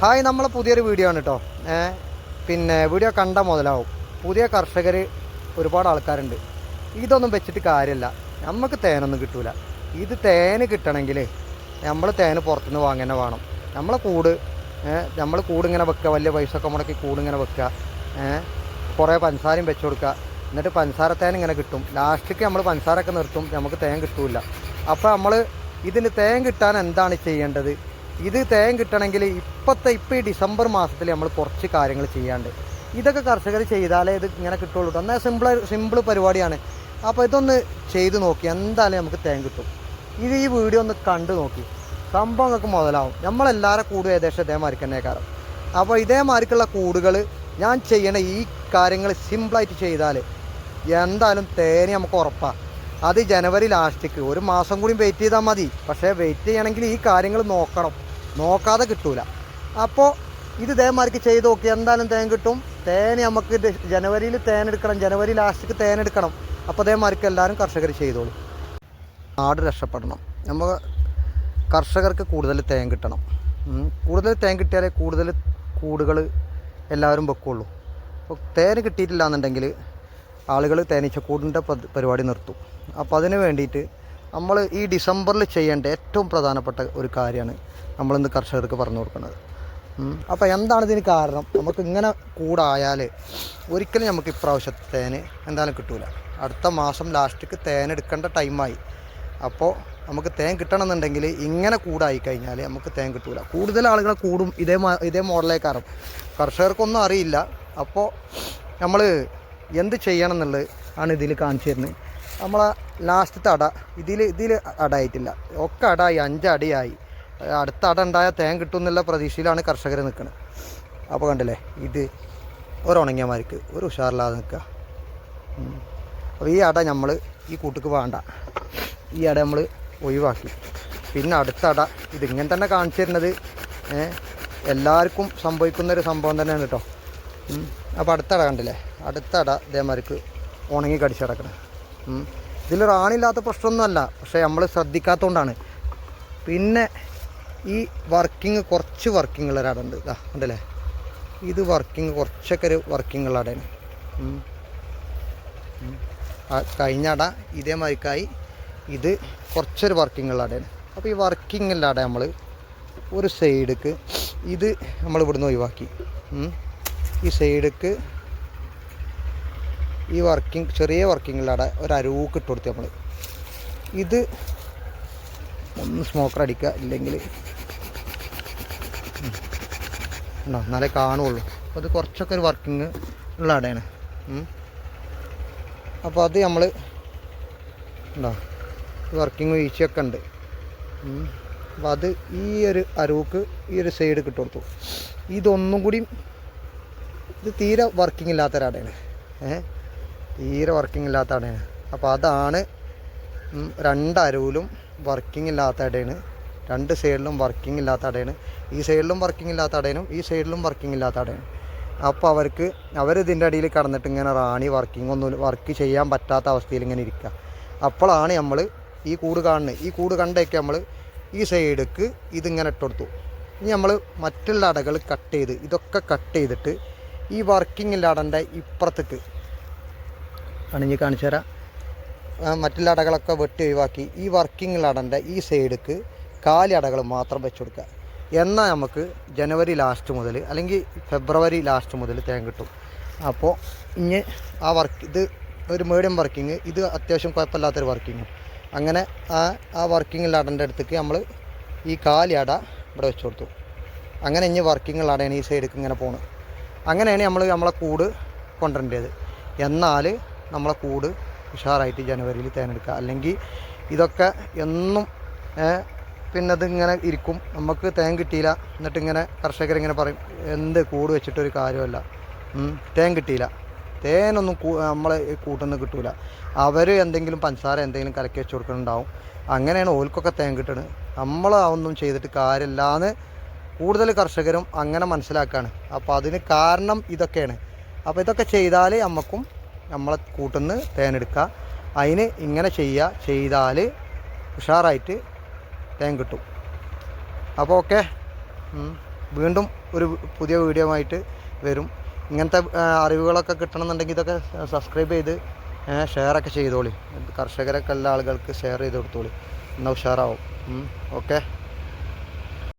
Hi, നമ്മളെ പുതിയൊരു video ആണ് കേട്ടോ. പിന്നെ വീഡിയോ കണ്ടാൽ മുതലാവും. പുതിയ കർഷകർ ഒരുപാട് ആൾക്കാരുണ്ട്. ഇതൊന്നും വെച്ചിട്ട് കാര്യമില്ല, നമുക്ക് തേനൊന്നും കിട്ടൂല. ഇത് തേന് കിട്ടണമെങ്കിൽ നമ്മൾ തേന് പുറത്തുനിന്ന് വാങ്ങുക വേണം. നമ്മൾ കൂടിങ്ങനെ വെക്കുക, വലിയ പൈസ ഒക്കെ മുടക്കി കൂടിങ്ങനെ വെക്കുക, കുറേ പഞ്ചസാരയും വെച്ച് കൊടുക്കുക. എന്നിട്ട് പഞ്ചസാര തേൻ ഇങ്ങനെ കിട്ടും. ലാസ്റ്റിക്ക് നമ്മൾ പഞ്ചസാരൊക്കെ നിർത്തും, നമുക്ക് തേൻ കിട്ടില്ല. അപ്പോൾ നമ്മൾ ഇതിന് തേൻ കിട്ടാൻ എന്താണ് ചെയ്യേണ്ടത്? ഇത് തേൻ കിട്ടണമെങ്കിൽ ഇപ്പോൾ ഈ ഡിസംബർ മാസത്തിൽ നമ്മൾ കുറച്ച് കാര്യങ്ങൾ ചെയ്യാണ്ട്. ഇതൊക്കെ കർഷകർ ചെയ്താലേ ഇത് ഇങ്ങനെ കിട്ടുള്ളൂ. എന്നാൽ സിമ്പിൾ പരിപാടിയാണ്. അപ്പോൾ ഇതൊന്ന് ചെയ്ത് നോക്കി, എന്തായാലും നമുക്ക് തേൻ കിട്ടും. ഈ വീഡിയോ ഒന്ന് കണ്ടു നോക്കി, സംഭവം നിങ്ങൾക്ക് മുതലാവും. നമ്മളെല്ലാവരും കൂടും ഏകദേശം ഇതേമാതിരി തന്നെ കാരണം. അപ്പോൾ ഇതേമാതിരിക്കുള്ള കൂടുകൾ ഞാൻ ചെയ്യണ ഈ കാര്യങ്ങൾ സിമ്പിളായിട്ട് ചെയ്താൽ എന്തായാലും തേന് നമുക്ക് ഉറപ്പാണ്. അത് ജനുവരി ലാസ്റ്റിക്ക് ഒരു മാസം കൂടി വെയിറ്റ് ചെയ്താൽ മതി. പക്ഷേ വെയിറ്റ് ചെയ്യണമെങ്കിൽ ഈ കാര്യങ്ങൾ നോക്കണം, നോക്കാതെ കിട്ടൂല. അപ്പോൾ ഇത് ഇതേമാതിരിക്ക് ചെയ്ത് നോക്കി, എന്തായാലും തേൻ കിട്ടും. തേൻ നമുക്ക് ജനുവരിയിൽ തേനെടുക്കണം, ജനുവരി ലാസ്റ്റിക്ക് തേനെടുക്കണം. അപ്പോൾ ഇതേമാതിരിക്ക് എല്ലാവരും കർഷകർ ചെയ്തോളൂ. നാട് രക്ഷപ്പെടണം. നമ്മൾ കർഷകർക്ക് കൂടുതൽ തേൻ കിട്ടണം. കൂടുതൽ തേൻ കിട്ടിയാലേ കൂടുതൽ കൂടുകൾ എല്ലാവരും വെക്കുള്ളൂ. അപ്പോൾ തേൻ കിട്ടിയിട്ടില്ല എന്നുണ്ടെങ്കിൽ ആളുകൾ തേനീച്ചക്കൂടിൻ്റെ പരിപാടി നിർത്തും. അപ്പോൾ അതിന് വേണ്ടിയിട്ട് നമ്മൾ ഈ ഡിസംബറിൽ ചെയ്യേണ്ട ഏറ്റവും പ്രധാനപ്പെട്ട ഒരു കാര്യമാണ് നമ്മളിന്ന് കർഷകർക്ക് പറഞ്ഞു കൊടുക്കുന്നത്. അപ്പോൾ എന്താണ് ഇതിന് കാരണം? നമുക്ക് ഇങ്ങനെ കൂടായാൽ ഒരിക്കലും നമുക്ക് ഇപ്രാവശ്യത്തെ തേന് എന്തായാലും കിട്ടൂല. അടുത്ത മാസം ലാസ്റ്റിക്ക് തേൻ എടുക്കേണ്ട ടൈമായി. അപ്പോൾ നമുക്ക് തേൻ കിട്ടണമെന്നുണ്ടെങ്കിൽ ഇങ്ങനെ കൂടായി കഴിഞ്ഞാൽ നമുക്ക് തേൻ കിട്ടൂല. കൂടുതൽ ആളുകളെ കൂടും ഇതേ മോഡലേക്കാരം. കർഷകർക്കൊന്നും അറിയില്ല. അപ്പോൾ നമ്മൾ എന്ത് ചെയ്യണം എന്നുള്ളത് ആണ് ഇതിൽ കാണിച്ചു തരുന്നത്. നമ്മളെ ലാസ്റ്റത്തെ അട ഇതിൽ അടയായിട്ടില്ല, ഒക്കെ അടയായി, 5 അടിയായി. അടുത്ത അട ഉണ്ടായാൽ തേൻ കിട്ടും എന്നുള്ള പ്രതീക്ഷയിലാണ് കർഷകർ നിൽക്കുന്നത്. അപ്പോൾ കണ്ടില്ലേ, ഇത് ഒരുണങ്ങിയമാർക്ക് ഒരു ഉഷാറില്ലാതെ നിൽക്കുക. അപ്പോൾ ഈ അട നമ്മൾ ഈ കൂട്ടുക്ക് വേണ്ട, ഈ അട നമ്മൾ ഒഴിവാക്കി. പിന്നെ അടുത്ത അട ഇതിങ്ങനെ തന്നെ കാണിച്ചു തരുന്നത് എല്ലാവർക്കും സംഭവിക്കുന്നൊരു സംഭവം തന്നെയാണ് കേട്ടോ. അപ്പോൾ അടുത്ത അട കണ്ടില്ലേ, അടുത്ത അട ഇതേമാതിരിക്ക് ഉണങ്ങി കടിച്ചു കിടക്കണം. ഇതിൽ റാണില്ലാത്ത പ്രശ്നമൊന്നുമല്ല, പക്ഷേ നമ്മൾ ശ്രദ്ധിക്കാത്തതുകൊണ്ടാണ്. പിന്നെ ഈ കുറച്ച് വർക്കിങ്ങുള്ള ഒരട ഉണ്ട്, ഇതാ കണ്ടല്ലേ, ഇത് കുറച്ചൊക്കെ ഒരു വർക്കിങ്ങുള്ള അടയാണ്. കഴിഞ്ഞ അട ഇതേമാതിരിക്കായി ഇത് കുറച്ചൊരു വർക്കിങ്ങുള്ള അടയാണ്. അപ്പോൾ ഈ വർക്കിങ്ങുള്ള അട നമ്മൾ ഒരു സൈഡിക്ക് ഇത് നമ്മൾ ഇവിടുന്ന് ഒഴിവാക്കി. ഈ സൈഡിക്ക് ഈ ചെറിയ വർക്കിങ്ങിലൂടെ ഒരു അരൂക്ക് ഇട്ട് കൊടുത്ത് നമ്മൾ ഇത് ഒന്ന് സ്മോക്കർ അടിക്കുക, ഇല്ലെങ്കിൽ എന്നാലേ കാണുള്ളൂ. അപ്പോൾ അത് കുറച്ചൊക്കെ ഒരു വർക്കിങ് ഉള്ള അടയാണ്. അപ്പോൾ അത് നമ്മൾ വർക്കിങ് വീഴ്ചയൊക്കെ ഉണ്ട്. അപ്പോൾ അത് ഈ ഒരു അരൂക്ക് ഈ ഒരു സൈഡ് ഇട്ട് കൊടുത്തു. ഇതൊന്നും കൂടി ഇത് തീരെ വർക്കിംഗ് ഇല്ലാത്തൊരടയാണ്, തീരെ വർക്കിംഗ് ഇല്ലാത്ത അടയാണ്. അപ്പോൾ അതാണ് 2 അരൂലും വർക്കിംഗ് ഇല്ലാത്ത അടയാണ്, 2 സൈഡിലും വർക്കിംഗ് ഇല്ലാത്ത അടയാണ്. ഈ സൈഡിലും വർക്കിംഗ് ഇല്ലാത്ത അടയനും ഈ സൈഡിലും വർക്കിംഗ് ഇല്ലാത്ത അടയാണ്. അപ്പോൾ അവരിതിൻ്റെ അടിയിൽ കടന്നിട്ട് ഇങ്ങനെ റാണി വർക്ക് ചെയ്യാൻ പറ്റാത്ത അവസ്ഥയിൽ ഇങ്ങനെ ഇരിക്കുക. അപ്പോഴാണ് നമ്മൾ ഈ കൂട് കാണുന്നത്. ഈ കൂട് കണ്ടേക്ക് നമ്മൾ ഈ സൈഡിലേക്ക് ഇതിങ്ങനെ ഇട്ട് കൊടുത്തു. ഇനി നമ്മൾ മറ്റുള്ള അടകൾ ഇതൊക്കെ കട്ട് ചെയ്തിട്ട് ഈ വർക്കിംഗ് അടൻ്റെ ഇപ്പുറത്തേക്ക് അണിഞ്ഞ് കാണിച്ചു തരാം. മറ്റുള്ള അടകളൊക്കെ വെട്ടി ഒഴിവാക്കി ഈ വർക്കിംഗ് അടൻ്റെ ഈ സൈഡിലേക്ക് കാലി അടകൾ മാത്രം വെച്ച് കൊടുക്കുക. എന്നാൽ നമുക്ക് ജനുവരി ലാസ്റ്റ് മുതൽ അല്ലെങ്കിൽ ഫെബ്രുവരി ലാസ്റ്റ് മുതൽ തേൻ കിട്ടും. അപ്പോൾ ഇനി ഇത് ഒരു മീഡിയം വർക്കിംഗ്, ഇത് അത്യാവശ്യം കുഴപ്പമില്ലാത്തൊരു വർക്കിംഗ്. അങ്ങനെ ആ വർക്കിംഗ് അടൻ്റെ അടുത്തേക്ക് നമ്മൾ ഈ കാലി അട ഇവിടെ വെച്ച് കൊടുത്തു. അങ്ങനെ ഇനി വർക്കിംഗ് അടയാണ് ഈ സൈഡിലേക്ക് ഇങ്ങനെ പോകണം. അങ്ങനെയാണ് നമ്മളെ കൂട് കൊണ്ടുവരേണ്ടത്. എന്നാൽ നമ്മളെ കൂട് ഉഷാറായിട്ട് ജനുവരിയിൽ തേനെടുക്കുക. അല്ലെങ്കിൽ ഇതൊക്കെ എന്നും പിന്നെ അതിങ്ങനെ ഇരിക്കും, നമുക്ക് തേൻ കിട്ടിയില്ല. എന്നിട്ടിങ്ങനെ കർഷകരിങ്ങനെ പറയും, എന്ത് കൂട് വെച്ചിട്ടൊരു കാര്യമല്ല, തേൻ കിട്ടിയില്ല, തേനൊന്നും നമ്മളെ കൂട്ടുന്ന കിട്ടൂല. അവർ എന്തെങ്കിലും പഞ്ചസാര എന്തെങ്കിലും കലക്കി വെച്ച് കൊടുക്കുന്നുണ്ടാവും. അങ്ങനെയാണ് ഓൽക്കൊക്കെ തേൻ കിട്ടുന്നത്. നമ്മളൊന്നും ചെയ്തിട്ട് കാര്യമില്ലാന്ന് കൂടുതൽ കർഷകരും അങ്ങനെ മനസ്സിലാക്കുകയാണ്. അപ്പോൾ അതിന് കാരണം ഇതൊക്കെയാണ്. അപ്പോൾ ഇതൊക്കെ ചെയ്താൽ നമുക്കും നമ്മളെ കൂട്ടുന്ന തേനെടുക്കുക. അതിന് ഇങ്ങനെ ചെയ്താൽ ഉഷാറായിട്ട് തേൻ കിട്ടും. അപ്പോൾ ഓക്കെ. വീണ്ടും ഒരു പുതിയ വീഡിയോ ആയിട്ട് വരും. ഇങ്ങനത്തെ അറിവുകളൊക്കെ കിട്ടണമെന്നുണ്ടെങ്കിൽ ഇതൊക്കെ സബ്സ്ക്രൈബ് ചെയ്ത് ഷെയറൊക്കെ ചെയ്തോളി. കർഷകരൊക്കെ എല്ലാ ആളുകൾക്ക് ഷെയർ ചെയ്ത് കൊടുത്തോളി. എന്നാൽ ഉഷാറാവും. ഓക്കെ.